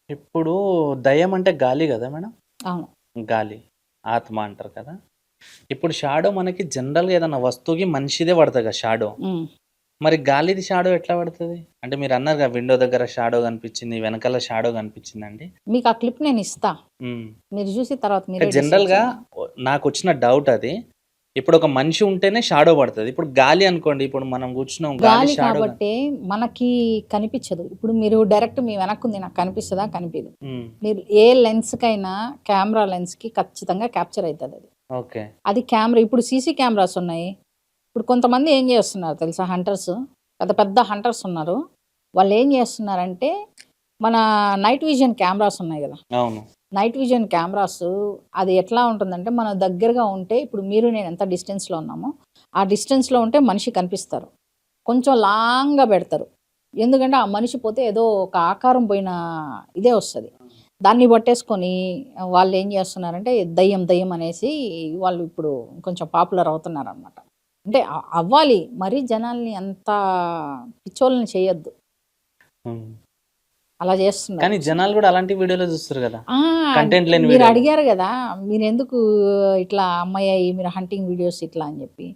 ఇప్పుడు దయ్యం అంటే గాలి గదా మేడం? అవును. గాలి, ఆత్మ అంటారు కదా! ఇప్పుడు షాడో మనకి జనరల్‌గా ఏదన్నా వస్తువుకి మనిషిదే పడతది కదా షాడో. హ్మ్. మరి గాలిది షాడో ఎట్లా పడతది? అంటే మీరన్నారుగా విండో దగ్గర షాడో కనిపించింది, వెనకాల షాడో కనిపించిందని. మీకు ఆ క్లిప్ నేనిస్తా. హ్మ్. మీరు జూసి తర్వాత మీరే డిసైడ్ జనరల్‌గా చేయండి. నాకొచ్చిన డౌట్ అది. ఇప్పుడు ఒక మనిషి ఉంటేనే షాడో పడతది. ఇప్పుడు గాలి అనుకోండి, ఇప్పుడు మనం కూర్చున్నాం గాలి గాలి షాడో కాబట్టే మనకి కనిపిచ్చదు. ఇప్పుడు మీరు డైరెక్ట్ మీ వెనక్కుంది నాకు కనిపిస్తదా? కనిపీదు. హ్మ్. మీరు ఏ లెన్స్‌కైనా కెమెరా లెన్స్‌కి ఖచ్చితంగా క్యాప్చర్ అయితదది. ఓకే. అది కెమెరా ఇప్పుడు సీసీ కెమెరాస్ ఉన్నాయి. ఇప్పుడు కొంతమంది ఏం చేస్తున్నారు తెలుసా హంటర్స్? పెద్ద పెద్ద హంటర్స్ ఉన్నారు. వాళ్ళేం చేస్తున్నారంటే, మన నైట్ విజన్ కెమెరాస్ ఉన్నాయి గదా! అవును. నైట్ విజన్ కెమెరాస్ అది ఎట్లా ఉంటుందంటే, మన దగ్గరగా ఉంటే ఇప్పుడు మీరు నేను ఎంత డిస్టెన్స్‌లో ఉన్నామో, ఆ డిస్టెన్స్‌లో ఉంటే మనిషి కనిపిస్తారు. కొంచెం లాంగ్‌గా పెడతారు. ఎందుకంటే, ఆ మనిషి పోతే ఏదో ఒక ఆకారం పోయిన ఇదే వస్తది. దాన్ని పట్టేసుకొని వాళ్ళేం చేస్తున్నారంటే, దెయ్యం దెయ్యం అనేసి వాళ్ళు ఇప్పుడు కొంచెం పాపులర్ అవుతున్నారనమాట. అంటే అవ్వాలి. మరీ జనాల్ని అంత పిచ్చోళ్ళని చేయొద్దు. హ్మ్. అలా చేస్తున్నారు. కానీ జనాలు గూడా అలాంటి వీడియోలే చూస్తుర్రు గదా! ఆ! కంటెంట్ లేని మీరు వీడియోలు. అడిగారు గదా! మీరెందుకు ఇట్లా అమ్మయ్యాయి మీరు హంటింగ్ వీడియోస్ ఇట్లా అని జెప్పి.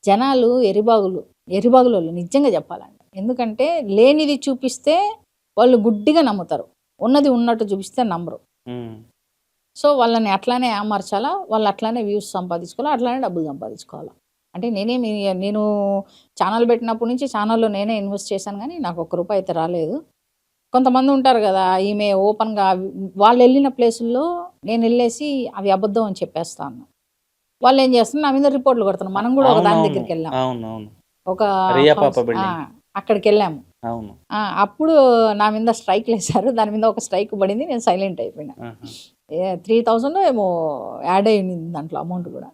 జనాలు ఎరిబాగులోళ్ళు నిజంగా జెప్పాలంటే. ఎందుకంటే లేనిది చూపిస్తే వాళ్ళు గుడ్డిగా నమ్ముతారు. ఉన్నది ఉన్నట్టు చూపిస్తే నమ్మరు. హ్మ్. సో, వాళ్ళని అట్లానే ఏమార్చాలా, వాళ్ళు అట్లానే వ్యూస్ సంపాదించుకోవాలా, అట్లానే డబ్బులు సంపాదించుకోవాలా. అంటే నేను ఛానల్ పెట్టినప్పటి నుంచి ఛానల్‌లో నేనే ఇన్వెస్ట్ చేశాను గానీ నాకు ఒక్క రూపాయి అయితే రాలేదు. కొంతమంది ఉంటారు గదా! ఈమె ఓపెన్‌గా వాళ్ళెళ్ళిన ప్లేసుల్లో నేనెళ్ళేసి అవి అబద్ధం అని చెప్పేస్తాను. వాళ్ళేం చేస్తున్నారు నా మీద రిపోర్ట్‌లు కొడుతున్నారు. మనం గూడా ఒక దాని అవునవును. దగ్గరికెళ్ళాం. అవునవును. ఒక రియా పాప హౌస్ బిల్డింగ్. అక్కడికెళ్ళాము. అవును. అప్పుడు నా మీద స్ట్రైక్‌లేసారు. దాని మీద ఒక స్ట్రైక్ పడింది. నేను సైలెంట్ అయిపోయినా. ఆహా! 3000 ఏమో యాడ్ అయ్యింది దాంట్లో అమౌంట్ గూడా.